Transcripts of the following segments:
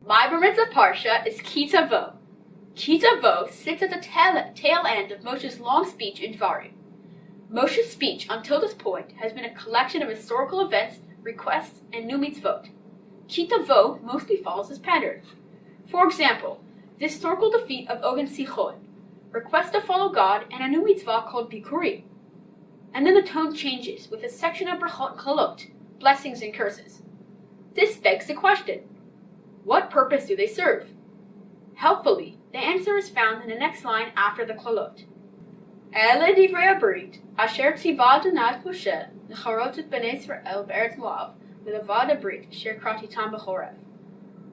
My bar mitzvah parsha is Kitavo. Kitavo sits at the tail end of Moshe's long speech in Dvarim. Moshe's speech until this point has been a collection of historical events, requests, and new mitzvot. Kitavo mostly follows this pattern. For example, the historical defeat of Og and Sichon, request to follow God, and a new mitzvah called Bikurim. And then the tone changes with a section of brachot and kolot, blessings and curses. This begs the question, what purpose do they serve? Helpfully, the answer is found in the next line after the kolot. Ele divrei habrit, asher tziva Adonai et Moshe, lecharot et bnei Israel be'eretz Moav, v'levad habrit, asher kratitam b'chorev.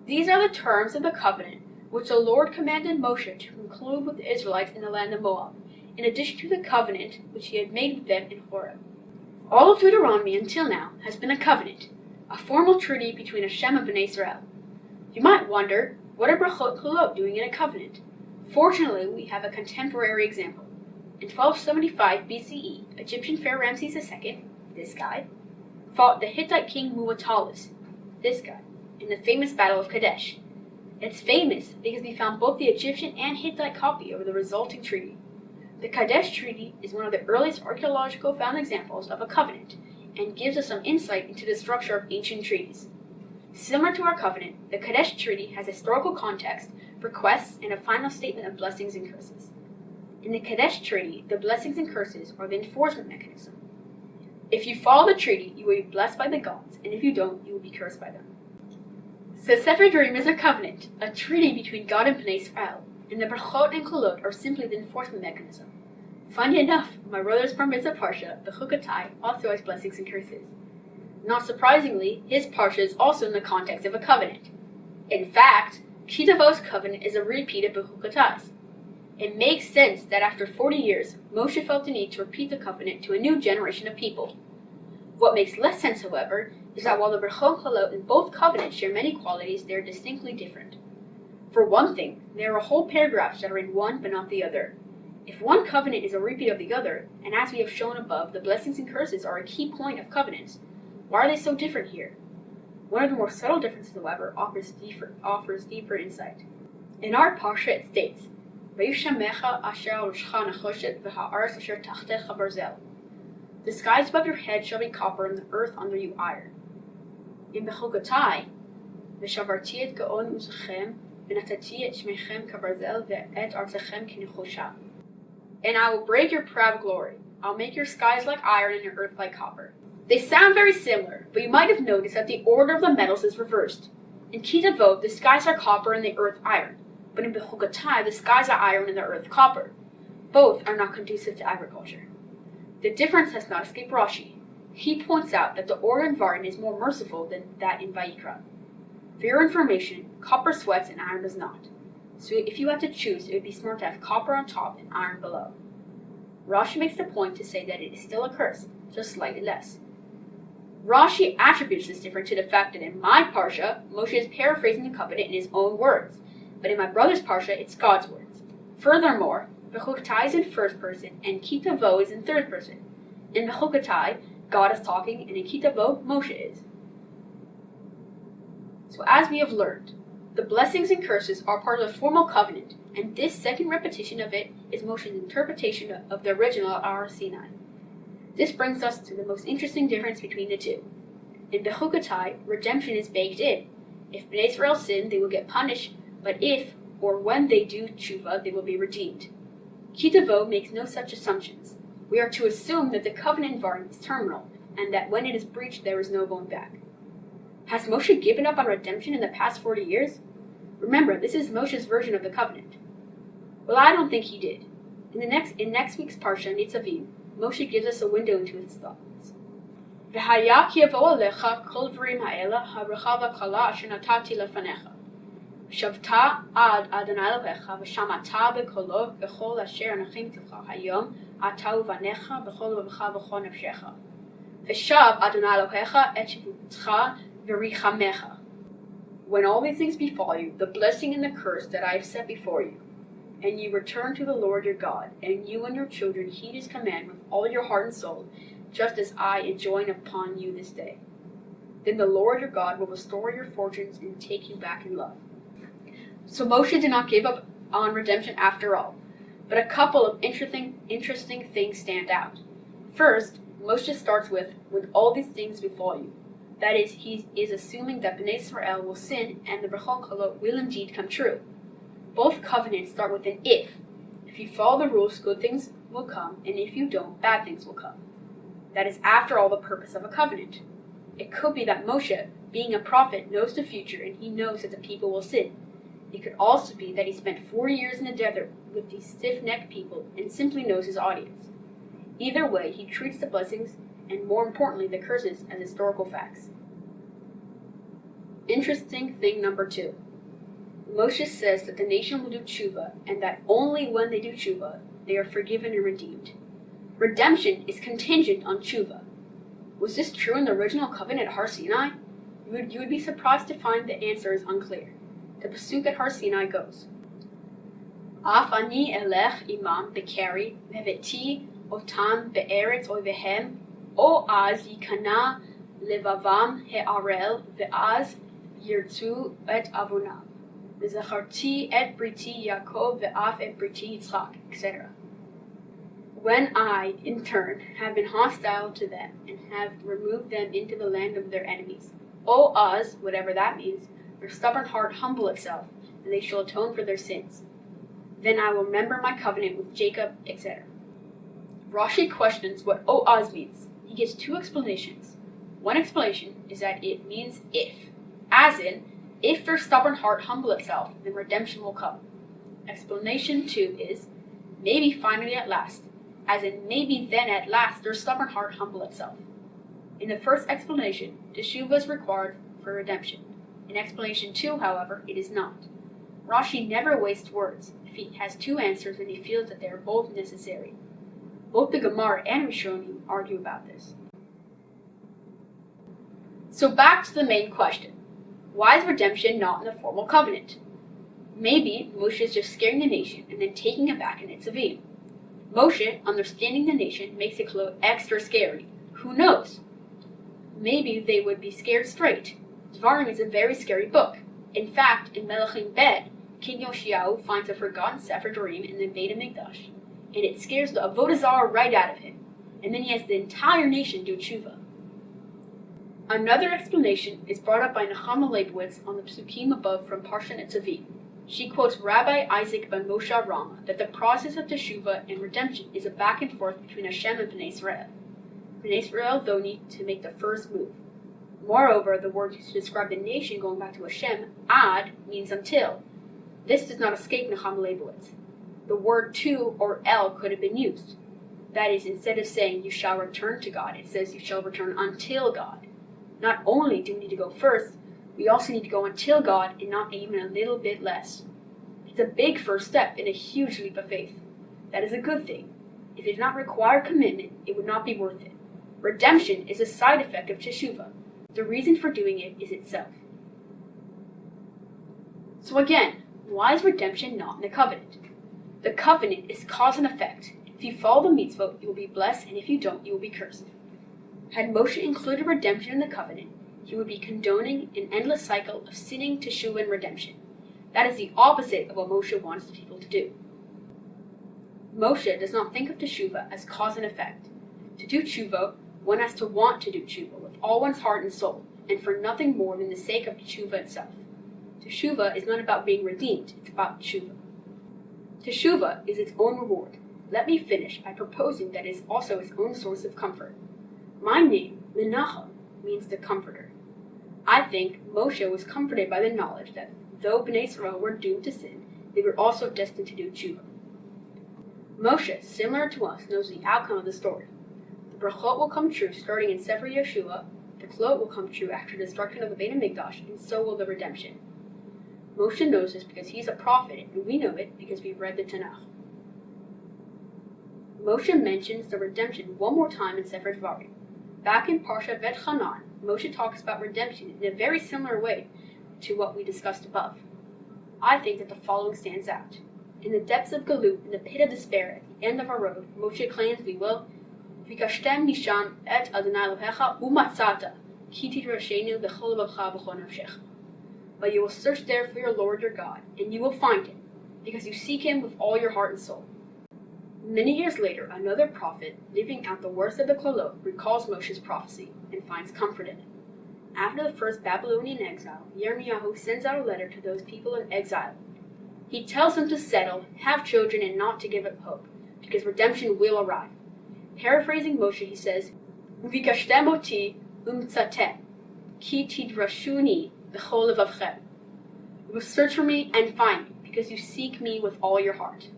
These are the terms of the covenant which the Lord commanded Moshe to conclude with the Israelites in the land of Moab, in addition to the covenant which he had made with them in Horeb. All of Deuteronomy until now has been a covenant, a formal treaty between Hashem and Bnei Israel. You might wonder, what are brachot kolot doing in a covenant? Fortunately, we have a contemporary example. In 1275 BCE, Egyptian Pharaoh Ramses II, this guy, fought the Hittite king Muwatalus, this guy, in the famous Battle of Kadesh. It's famous because we found both the Egyptian and Hittite copy of the resulting treaty. The Kadesh Treaty is one of the earliest archaeological found examples of a covenant and gives us some insight into the structure of ancient treaties. Similar to our covenant, the Kadesh Treaty has historical context, requests, and a final statement of blessings and curses. In the Kadesh Treaty, the blessings and curses are the enforcement mechanism. If you follow the treaty, you will be blessed by the gods, and if you don't, you will be cursed by them. So Sefer Devarim is a covenant, a treaty between God and Bnei Israel, and the brachot and kolot are simply the enforcement mechanism. Funny enough, my brother's bar mitzvah parsha, the Chukatai, also has blessings and curses. Not surprisingly, his parsha is also in the context of a covenant. In fact, Kitavo's covenant is a repeat of Bechukatai's. It makes sense that after 40 years, Moshe felt the need to repeat the covenant to a new generation of people. What makes less sense, however, is that while the brachot and kolot in both covenants share many qualities, they are distinctly different. For one thing, there are whole paragraphs that are in one but not the other. If one covenant is a repeat of the other, and as we have shown above, the blessings and curses are a key point of covenants, why are they so different here? One of the more subtle differences, however, offers deeper insight. In our parsha it states, "Vayushamecha asher al rishcha nechoshet v'ha'aretz asher tachtecha barzel." The skies above your head shall be copper, and the earth under you iron. In Bechukatai, "V'shavarti et gaon uzechem, v'natati et shmechem kabarzel ve'et artechem kinechosha." And I will break your proud glory. I'll make your skies like iron and your earth like copper. They sound very similar, but you might have noticed that the order of the metals is reversed. In Kitavot, the skies are copper and the earth iron, but in Bechukatai, the skies are iron and the earth copper. Both are not conducive to agriculture. The difference has not escaped Rashi. He points out that the order in Dvarim is more merciful than that in Vayikra. For your information, copper sweats and iron does not. So if you had to choose, it would be smart to have copper on top and iron below. Rashi makes the point to say that it is still a curse, just slightly less. Rashi attributes this difference to the fact that in my parsha, Moshe is paraphrasing the covenant in his own words, but in my brother's parsha, it's God's words. Furthermore, Bechukatai is in first person and Kitavo is in third person. In Bechukatai, God is talking, and in Kitavo, Moshe is. So as we have learned, the blessings and curses are part of the formal covenant, and this second repetition of it is Moshe's interpretation of the original at Har Sinai. This brings us to the most interesting difference between the two. In Bechukatai, redemption is baked in. If Bnei Israel sin, they will get punished, but if, or when they do tshuva, they will be redeemed. Kitavo makes no such assumptions. We are to assume that the covenant environment is terminal, and that when it is breached, there is no going back. Has Moshe given up on redemption in the past 40 years? Remember, this is Moshe's version of the covenant. Well, I don't think he did. In next week's parsha, Nitzavim, Moshe gives us a window into his thoughts. V'haya ki yavou alecha kol dvarim ha'ela ha'bracha v'kala asher natati lefanecha. Shavta ad Adonai Elohecha v'shamata b'kolo b'chol asher anachim ticha hayom ata uvanecha b'chol levacha v'chol nefshecha. V'shav Adonai Elohecha et shivutcha v'richamecha. When all these things befall you, the blessing and the curse that I have set before you, and you return to the Lord your God, and you and your children heed his command with all your heart and soul, just as I enjoin upon you this day, then the Lord your God will restore your fortunes and take you back in love. So Moshe did not give up on redemption after all, but a couple of interesting things stand out. First, Moshe starts with, when all these things befall you. That is, he is assuming that Bnei Israel will sin and the Brachot Kolot will indeed come true. Both covenants start with an if. If you follow the rules, good things will come, and if you don't, bad things will come. That is, after all, the purpose of a covenant. It could be that Moshe, being a prophet, knows the future and he knows that the people will sin. It could also be that he spent 40 years in the desert with these stiff-necked people and simply knows his audience. Either way, he treats the blessings and, more importantly, the curses as historical facts. Interesting thing number 2. Moshe says that the nation will do tshuva and that only when they do tshuva, they are forgiven and redeemed. Redemption is contingent on tshuva. Was this true in the original covenant at Har Sinai? You would be surprised to find the answer is unclear. The pasuk at Har Sinai goes, Af ani elech imam bekeri veveti otam be'eretz oivehem o az yikana levavam he'arel ve'az yirtzu et avonam v'zacharti et briti Yaakov ve'af et briti Yitzchak, etc. When I, in turn, have been hostile to them and have removed them into the land of their enemies, O Az, whatever that means, their stubborn heart humble itself, and they shall atone for their sins. Then I will remember my covenant with Jacob, etc. Rashi questions what O Az means. He gives 2 explanations. One explanation is that it means if, as in, if their stubborn heart humble itself, then redemption will come. Explanation 2 is, maybe finally at last, as in maybe then at last their stubborn heart humble itself. In the first explanation, teshuva is required for redemption. In explanation 2, however, it is not. Rashi never wastes words. If he has 2 answers, then he feels that they are both necessary. Both the Gemara and Rishonim argue about this. So back to the main question. Why is redemption not in the formal covenant? Maybe Moshe is just scaring the nation and then taking it back in its Nevi'im. Moshe, understanding the nation, makes it extra scary. Who knows? Maybe they would be scared straight. Dvarim is a very scary book. In fact, in Melachim Bed, King Yoshiyahu finds a forgotten Sefer Devarim in the Beit HaMikdash, and it scares the Avodah Zarah right out of him, and then he has the entire nation do tshuva. Another explanation is brought up by Nechama Leibowitz on the psukim above from Parshat Netzavim. She quotes Rabbi Isaac ben Moshe Rama that the process of teshuva and redemption is a back and forth between Hashem and Bnei Israel. Bnei Israel, though, need to make the first move. Moreover, the word used to describe the nation going back to Hashem, ad, means until. This does not escape Nechama Leibowitz. The word to or el could have been used. That is, instead of saying you shall return to God, it says you shall return until God. Not only do we need to go first, we also need to go until God and not even a little bit less. It's a big first step and a huge leap of faith. That is a good thing. If it did not require commitment, it would not be worth it. Redemption is a side effect of teshuva. The reason for doing it is itself. So again, why is redemption not in the covenant? The covenant is cause and effect. If you follow the mitzvah, you will be blessed, and if you don't, you will be cursed. Had Moshe included redemption in the covenant, he would be condoning an endless cycle of sinning, teshuva, and redemption. That is the opposite of what Moshe wants people to do. Moshe does not think of teshuva as cause and effect. To do tshuva, one has to want to do tshuva with all one's heart and soul, and for nothing more than the sake of teshuva itself. Teshuva is not about being redeemed, it's about tshuva. Teshuva is its own reward. Let me finish by proposing that it is also its own source of comfort. My name, Menachem, means the comforter. I think Moshe was comforted by the knowledge that though Bnei Israel were doomed to sin, they were also destined to do tshuva. Moshe, similar to us, knows the outcome of the story. The brachot will come true starting in Sefer Yeshua, the klot will come true after the destruction of the Beit HaMikdash, and so will the redemption. Moshe knows this because he's a prophet, and we know it because we've read the Tanakh. Moshe mentions the redemption one more time in Sefer Devarim. Back in Parsha Vet Chanan, Moshe talks about redemption in a very similar way to what we discussed above. I think that the following stands out. In the depths of Galut, in the pit of despair, at the end of our road, Moshe claims we will Vikashtem misham et Adonai Elohecha umatzata ki tidrashenu b'chol lebavcha v'chol nafshecha. but you will search there for your Lord your God, and you will find him, because you seek him with all your heart and soul. Many years later, another prophet, living out the worst of the Kolot, recalls Moshe's prophecy and finds comfort in it. After the first Babylonian exile, Yirmiyahu sends out a letter to those people in exile. He tells them to settle, have children, and not to give up hope, because redemption will arrive. Paraphrasing Moshe, he says, "Uvikashtem oti umtzatem, ki tidrashuni b'chol levavchem." You will search for me and find me, because you seek me with all your heart.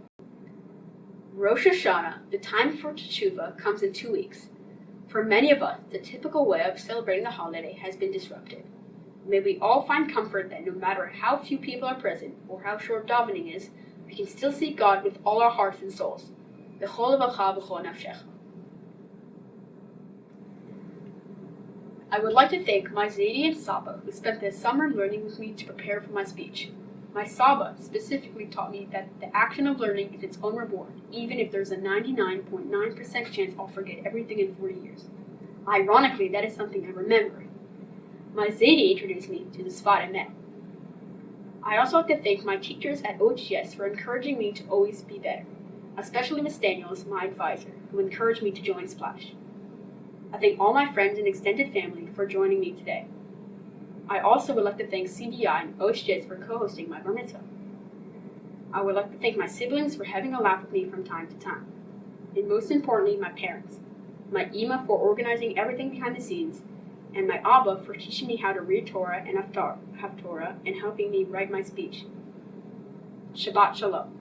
Rosh Hashanah, the time for Teshuvah, comes in 2 weeks. For many of us, the typical way of celebrating the holiday has been disrupted. May we all find comfort that no matter how few people are present or how short davening is, we can still seek God with all our hearts and souls. B'chol levacha b'chol nafshecha. I would like to thank my Zaidi and Saba, who spent the summer learning with me to prepare for my speech. My Saba specifically taught me that the action of learning is its own reward, even if there's a 99.9% chance I'll forget everything in 40 years. Ironically, that is something I remember. My Zaidi introduced me to the Sfat Emet. I also like to thank my teachers at OHS for encouraging me to always be better, especially Ms. Daniels, my advisor, who encouraged me to join Splash. I thank all my friends and extended family for joining me today. I also would like to thank CBI and OHS for co-hosting my bar mitzvah. I would like to thank my siblings for having a laugh with me from time to time. And most importantly, my parents. My Ima for organizing everything behind the scenes, and my Abba for teaching me how to read Torah and Haftorah and helping me write my speech. Shabbat Shalom.